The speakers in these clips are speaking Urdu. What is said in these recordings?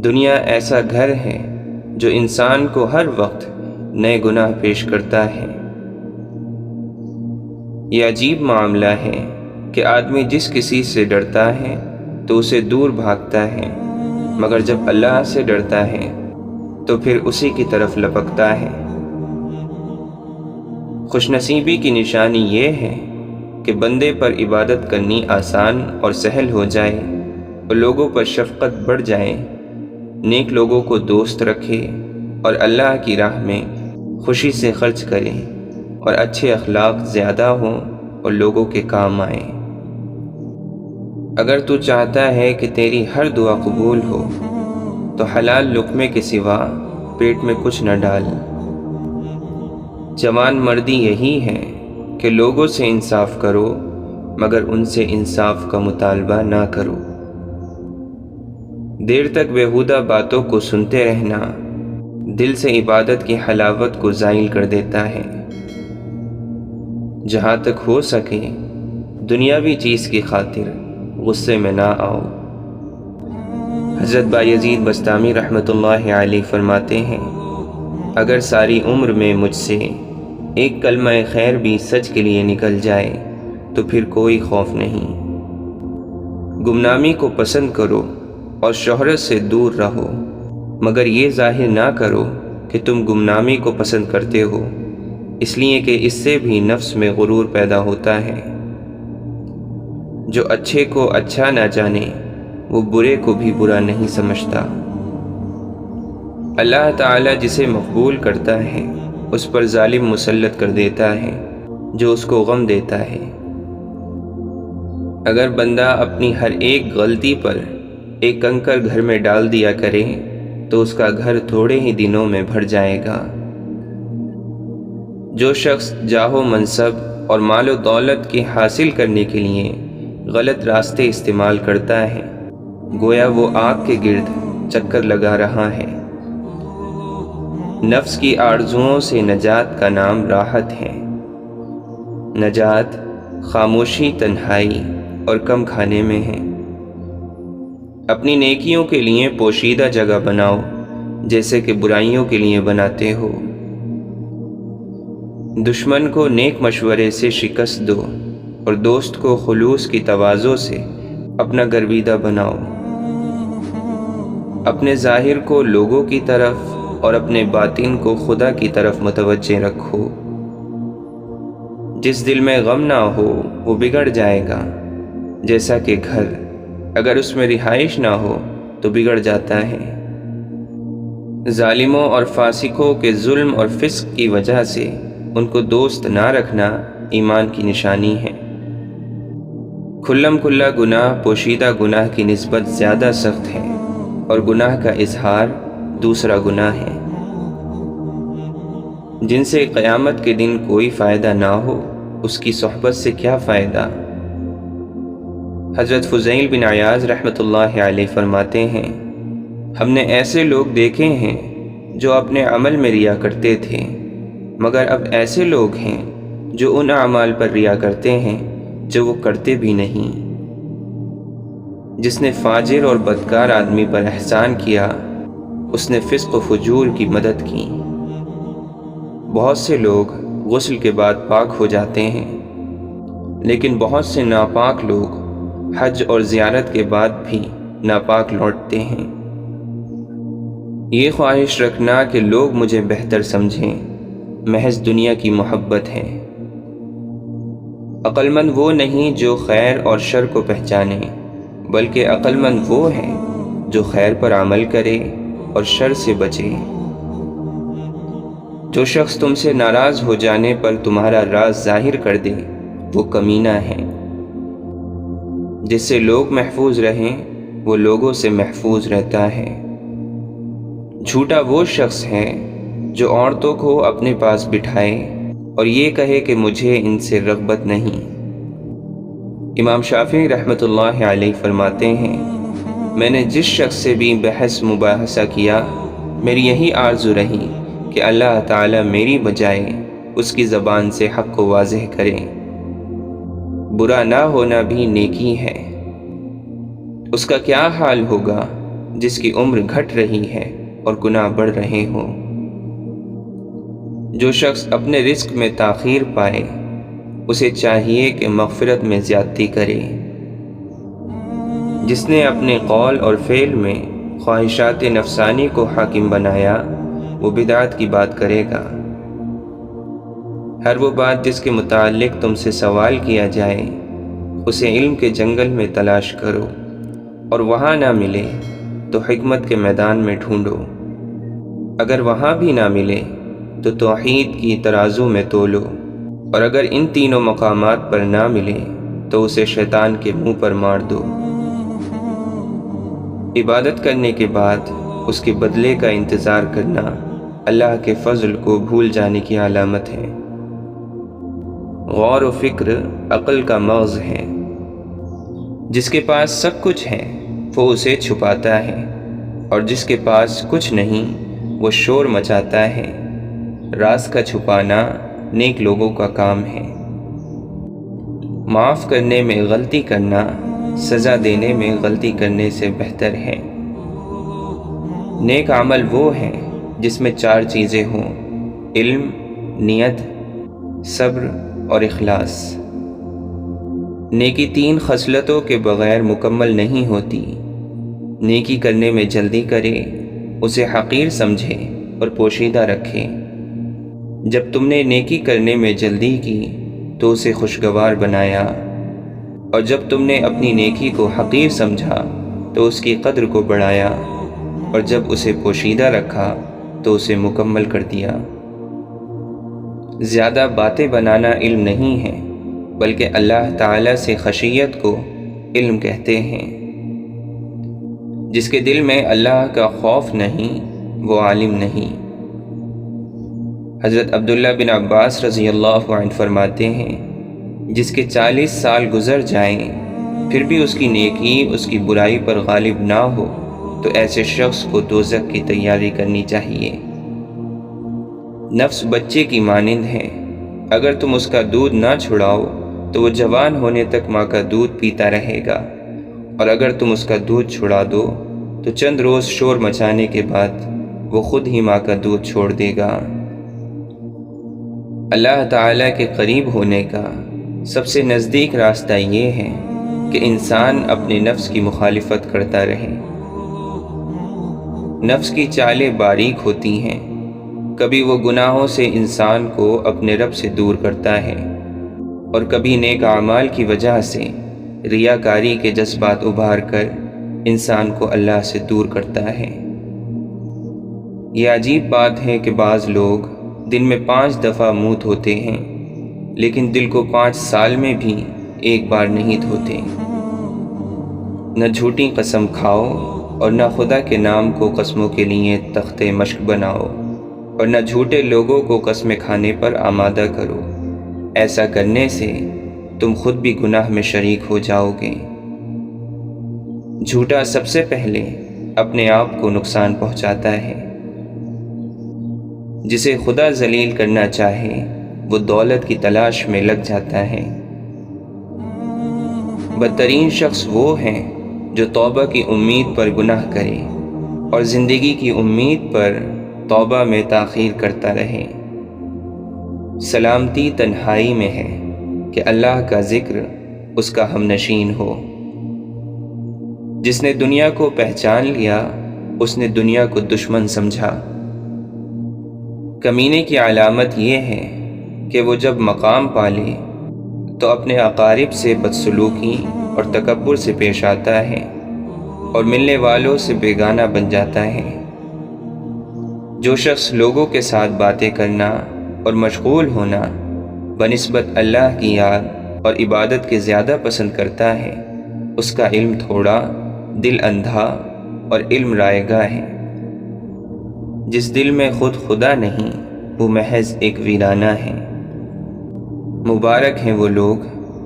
دنیا ایسا گھر ہے جو انسان کو ہر وقت نئے گناہ پیش کرتا ہے۔ یہ عجیب معاملہ ہے کہ آدمی جس کسی سے ڈرتا ہے تو اسے دور بھاگتا ہے، مگر جب اللہ سے ڈرتا ہے تو پھر اسی کی طرف لپکتا ہے۔ خوش نصیبی کی نشانی یہ ہے کہ بندے پر عبادت کرنی آسان اور سہل ہو جائے اور لوگوں پر شفقت بڑھ جائے، نیک لوگوں کو دوست رکھے اور اللہ کی راہ میں خوشی سے خرچ کرے اور اچھے اخلاق زیادہ ہوں اور لوگوں کے کام آئیں۔ اگر تو چاہتا ہے کہ تیری ہر دعا قبول ہو تو حلال لقمے کے سوا پیٹ میں کچھ نہ ڈال۔ جوان مردی یہی ہے کہ لوگوں سے انصاف کرو مگر ان سے انصاف کا مطالبہ نہ کرو۔ دیر تک بیہودہ باتوں کو سنتے رہنا دل سے عبادت کی حلاوت کو زائل کر دیتا ہے۔ جہاں تک ہو سکے دنیاوی چیز کی خاطر غصے میں نہ آؤ۔ حضرت بایزید بستامی رحمۃ اللہ علیہ فرماتے ہیں، اگر ساری عمر میں مجھ سے ایک کلمہ خیر بھی سچ کے لیے نکل جائے تو پھر کوئی خوف نہیں۔ گمنامی کو پسند کرو اور شہرت سے دور رہو، مگر یہ ظاہر نہ کرو کہ تم گمنامی کو پسند کرتے ہو، اس لیے کہ اس سے بھی نفس میں غرور پیدا ہوتا ہے۔ جو اچھے کو اچھا نہ جانے وہ برے کو بھی برا نہیں سمجھتا۔ اللہ تعالی جسے مقبول کرتا ہے اس پر ظالم مسلط کر دیتا ہے جو اس کو غم دیتا ہے۔ اگر بندہ اپنی ہر ایک غلطی پر ایک کنکر گھر میں ڈال دیا کرے تو اس کا گھر تھوڑے ہی دنوں میں بھر جائے گا۔ جو شخص جاہ و منصب اور مال و دولت کی حاصل کرنے کے لیے غلط راستے استعمال کرتا ہے، گویا وہ آگ کے گرد چکر لگا رہا ہے۔ نفس کی آرزوؤں سے نجات کا نام راحت ہے۔ نجات خاموشی، تنہائی اور کم کھانے میں ہے۔ اپنی نیکیوں کے لیے پوشیدہ جگہ بناؤ جیسے کہ برائیوں کے لیے بناتے ہو۔ دشمن کو نیک مشورے سے شکست دو اور دوست کو خلوص کی تواضع سے اپنا گرویدہ بناؤ۔ اپنے ظاہر کو لوگوں کی طرف اور اپنے باطن کو خدا کی طرف متوجہ رکھو۔ جس دل میں غم نہ ہو وہ بگڑ جائے گا، جیسا کہ گھر اگر اس میں رہائش نہ ہو تو بگڑ جاتا ہے۔ ظالموں اور فاسقوں کے ظلم اور فسق کی وجہ سے ان کو دوست نہ رکھنا ایمان کی نشانی ہے۔ کھلم کھلا گناہ پوشیدہ گناہ کی نسبت زیادہ سخت ہے اور گناہ کا اظہار دوسرا گناہ ہے۔ جن سے قیامت کے دن کوئی فائدہ نہ ہو اس کی صحبت سے کیا فائدہ۔ حضرت فضیل بن عیاض رحمۃ اللہ علیہ فرماتے ہیں، ہم نے ایسے لوگ دیکھے ہیں جو اپنے عمل میں ریا کرتے تھے، مگر اب ایسے لوگ ہیں جو ان اعمال پر ریا کرتے ہیں جو وہ کرتے بھی نہیں۔ جس نے فاجر اور بدکار آدمی پر احسان کیا اس نے فسق و فجور کی مدد کی۔ بہت سے لوگ غسل کے بعد پاک ہو جاتے ہیں، لیکن بہت سے ناپاک لوگ حج اور زیارت کے بعد بھی ناپاک لوٹتے ہیں۔ یہ خواہش رکھنا کہ لوگ مجھے بہتر سمجھیں محض دنیا کی محبت ہے۔ عقل مند وہ نہیں جو خیر اور شر کو پہچانے، بلکہ عقل مند وہ ہے جو خیر پر عمل کرے اور شر سے بچے۔ جو شخص تم سے ناراض ہو جانے پر تمہارا راز ظاہر کر دے وہ کمینہ ہے۔ جس سے لوگ محفوظ رہیں وہ لوگوں سے محفوظ رہتا ہے۔ جھوٹا وہ شخص ہے جو عورتوں کو اپنے پاس بٹھائے اور یہ کہے کہ مجھے ان سے رغبت نہیں۔ امام شافعی رحمۃ اللہ علیہ فرماتے ہیں، میں نے جس شخص سے بھی بحث مباحثہ کیا میری یہی آرزو رہی کہ اللہ تعالیٰ میری بجائے اس کی زبان سے حق کو واضح کرے۔ برا نہ ہونا بھی نیکی ہے۔ اس کا کیا حال ہوگا جس کی عمر گھٹ رہی ہے اور گناہ بڑھ رہے ہوں۔ جو شخص اپنے رزق میں تاخیر پائے اسے چاہیے کہ مغفرت میں زیادتی کرے۔ جس نے اپنے قول اور فعل میں خواہشات نفسانی کو حاکم بنایا وہ بدعت کی بات کرے گا۔ ہر وہ بات جس کے متعلق تم سے سوال کیا جائے اسے علم کے جنگل میں تلاش کرو، اور وہاں نہ ملے تو حکمت کے میدان میں ڈھونڈو۔ اگر وہاں بھی نہ ملے تو توحید کی ترازو میں تولو، اور اگر ان تینوں مقامات پر نہ ملے تو اسے شیطان کے منہ پر مار دو۔ عبادت کرنے کے بعد اس کے بدلے کا انتظار کرنا اللہ کے فضل کو بھول جانے کی علامت ہے۔ غور و فکر عقل کا مغز ہے۔ جس کے پاس سب کچھ ہے وہ اسے چھپاتا ہے، اور جس کے پاس کچھ نہیں وہ شور مچاتا ہے۔ راز کا چھپانا نیک لوگوں کا کام ہے۔ معاف کرنے میں غلطی کرنا سزا دینے میں غلطی کرنے سے بہتر ہے۔ نیک عمل وہ ہے جس میں 4 چیزیں ہوں: علم، نیت، صبر اور اخلاص۔ نیکی 3 خصلتوں کے بغیر مکمل نہیں ہوتی۔ نیکی کرنے میں جلدی کرے، اسے حقیر سمجھے اور پوشیدہ رکھے۔ جب تم نے نیکی کرنے میں جلدی کی تو اسے خوشگوار بنایا، اور جب تم نے اپنی نیکی کو حقیر سمجھا تو اس کی قدر کو بڑھایا، اور جب اسے پوشیدہ رکھا تو اسے مکمل کر دیا۔ زیادہ باتیں بنانا علم نہیں ہے، بلکہ اللہ تعالیٰ سے خشیت کو علم کہتے ہیں۔ جس کے دل میں اللہ کا خوف نہیں وہ عالم نہیں۔ حضرت عبداللہ بن عباس رضی اللہ عنہ فرماتے ہیں، جس کے 40 سال گزر جائیں پھر بھی اس کی نیکی اس کی برائی پر غالب نہ ہو تو ایسے شخص کو دوزخ کی تیاری کرنی چاہیے۔ نفس بچے کی مانند ہے، اگر تم اس کا دودھ نہ چھڑاؤ تو وہ جوان ہونے تک ماں کا دودھ پیتا رہے گا، اور اگر تم اس کا دودھ چھڑا دو تو چند روز شور مچانے کے بعد وہ خود ہی ماں کا دودھ چھوڑ دے گا۔ اللہ تعالیٰ کے قریب ہونے کا سب سے نزدیک راستہ یہ ہے کہ انسان اپنے نفس کی مخالفت کرتا رہے۔ نفس کی چالیں باریک ہوتی ہیں، کبھی وہ گناہوں سے انسان کو اپنے رب سے دور کرتا ہے، اور کبھی نیک اعمال کی وجہ سے ریاکاری کے جذبات ابھار کر انسان کو اللہ سے دور کرتا ہے۔ یہ عجیب بات ہے کہ بعض لوگ دن میں 5 دفعہ منہ دھوتے ہیں، لیکن دل کو 5 سال میں بھی ایک بار نہیں دھوتے۔ نہ جھوٹی قسم کھاؤ اور نہ خدا کے نام کو قسموں کے لیے تختے مشق بناؤ، اور نہ جھوٹے لوگوں کو قسمیں کھانے پر آمادہ کرو۔ ایسا کرنے سے تم خود بھی گناہ میں شریک ہو جاؤ گے۔ جھوٹا سب سے پہلے اپنے آپ کو نقصان پہنچاتا ہے۔ جسے خدا ذلیل کرنا چاہے وہ دولت کی تلاش میں لگ جاتا ہے۔ بدترین شخص وہ ہے جو توبہ کی امید پر گناہ کرے اور زندگی کی امید پر توبہ میں تاخیر کرتا رہے۔ سلامتی تنہائی میں ہے کہ اللہ کا ذکر اس کا ہم نشین ہو۔ جس نے دنیا کو پہچان لیا اس نے دنیا کو دشمن سمجھا۔ کمینے کی علامت یہ ہے کہ وہ جب مقام پالے تو اپنے اقارب سے بدسلوکی اور تکبر سے پیش آتا ہے اور ملنے والوں سے بیگانہ بن جاتا ہے۔ جو شخص لوگوں کے ساتھ باتیں کرنا اور مشغول ہونا بنسبت اللہ کی یاد اور عبادت کے زیادہ پسند کرتا ہے، اس کا علم تھوڑا، دل اندھا اور علم رائے گاہ ہے۔ جس دل میں خود خدا نہیں وہ محض ایک ویرانہ ہے۔ مبارک ہیں وہ لوگ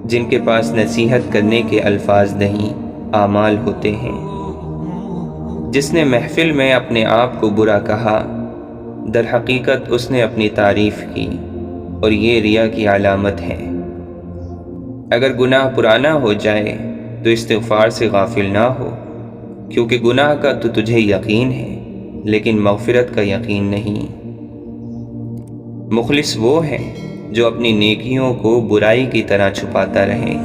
جن کے پاس نصیحت کرنے کے الفاظ نہیں اعمال ہوتے ہیں۔ جس نے محفل میں اپنے آپ کو برا کہا، در حقیقت اس نے اپنی تعریف کی، اور یہ ریا کی علامت ہے۔ اگر گناہ پرانا ہو جائے تو استغفار سے غافل نہ ہو، کیونکہ گناہ کا تو تجھے یقین ہے لیکن مغفرت کا یقین نہیں۔ مخلص وہ ہے جو اپنی نیکیوں کو برائی کی طرح چھپاتا رہے۔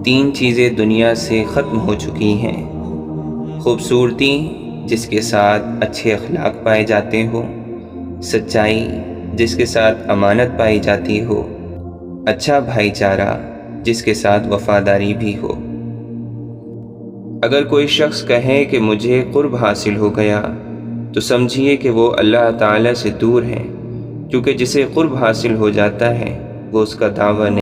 3 چیزیں دنیا سے ختم ہو چکی ہیں: خوبصورتی جس کے ساتھ اچھے اخلاق پائے جاتے ہو، سچائی جس کے ساتھ امانت پائی جاتی ہو، اچھا بھائی چارہ جس کے ساتھ وفاداری بھی ہو۔ اگر کوئی شخص کہے کہ مجھے قرب حاصل ہو گیا تو سمجھیے کہ وہ اللہ تعالی سے دور ہے، کیونکہ جسے قرب حاصل ہو جاتا ہے وہ اس کا دعویٰ نہیں